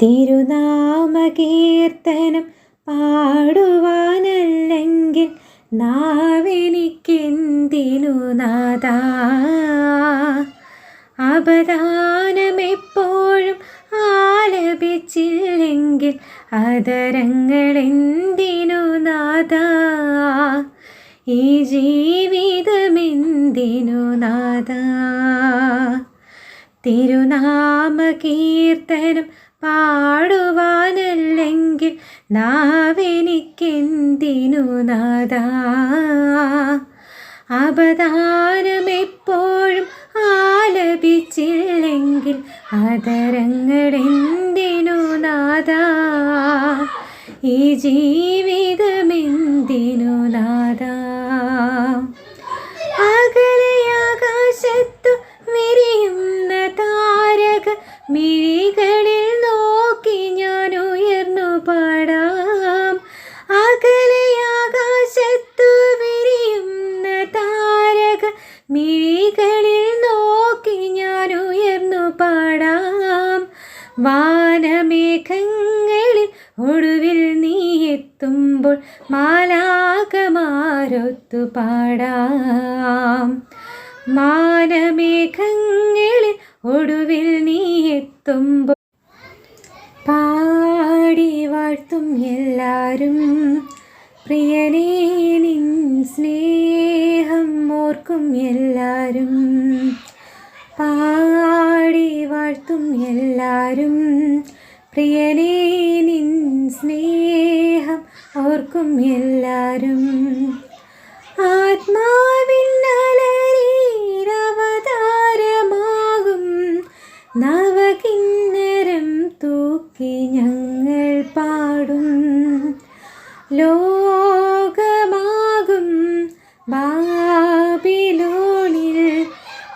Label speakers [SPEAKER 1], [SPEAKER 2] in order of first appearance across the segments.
[SPEAKER 1] തിരുനാമകീർത്തനം പാടുവാനല്ലെങ്കിൽ നാവെനിക്കെന്തിനു നാഥാ. അപദാനമെപ്പോഴും ആലപിച്ചില്ലെങ്കിൽ അതരങ്ങളെന്തിനു നാഥാ. ഈ ജീവിതമെന്തിനു നാഥാ. തിരുനാമകീർത്തനം പാടുവാനല്ലെങ്കിൽ നാവെനിക്കെന്തിനു നാഥാ. അപദാനമെപ്പോഴും ആലപിച്ചില്ലെങ്കിൽ അതരങ്ങളെന്തിനു നാഥാ. ഈ ജീവിതമെന്തിനു നാഥാ. അകലെയാകാശത്തു വിരിയുന്ന താരക മിഴികളിൽ നോക്കി ഞാൻ ഉയർന്നു പാടാം. അകലെയാകാശത്തു വിരിയുന്ന താരക മിഴികളിൽ നോക്കി ഞാൻ ഉയർന്നു പാടാം. വാനമേഘങ്ങളിൽ ഒടുവിൽ നീ എത്തുമ്പോൾ മാലാഖമാരൊത്തു പാടാം. മാനമേഘങ്ങളിൽ ഒടുവിൽ നീ എത്തുമ്പോൾ പാടി വാഴ്ത്തും എല്ലാരും. പ്രിയനേ നിൻ സ്നേഹം ഓർക്കും എല്ലാരും. പാടി വാഴ്ത്തും എല്ലാരും. പ്രിയനേ നിൻ സ്നേഹം ഓർക്കും എല്ലാരും. ആത്മാവിൻ അലരിയിലവതാരമാകും നവകിന്നരം തൂക്കി ഞങ്ങൾ പാടും. ലോകമാകും ബാബിലോണിൽ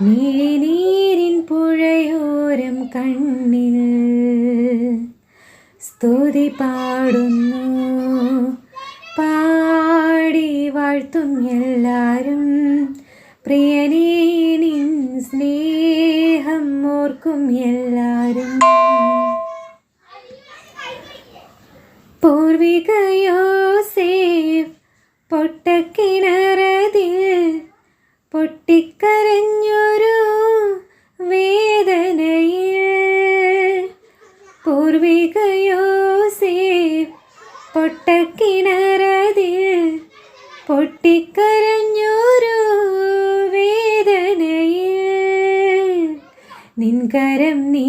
[SPEAKER 1] മിഴിനീരിൻ പുഴയോരം കണ്ണിൽ സ്തുതി പാടുന്നു. പാടി വാഴ്ത്തും എല്ലാരും. പ്രിയനേ നിൻ സ്നേഹം ഓർക്കും എല്ലാരും. പൂർവിക യോസേഫ് പൊട്ടക്കിണറതിൽ പൊട്ടിക്കരഞ്ഞൊരു വേദനയിൽ. പൂർവിക യോസേഫ് പൊട്ടക്കിണറതിൽ പൊട്ടിക്കരഞ്ഞൊരു വേദനയിൽ. നിൻകരം നീ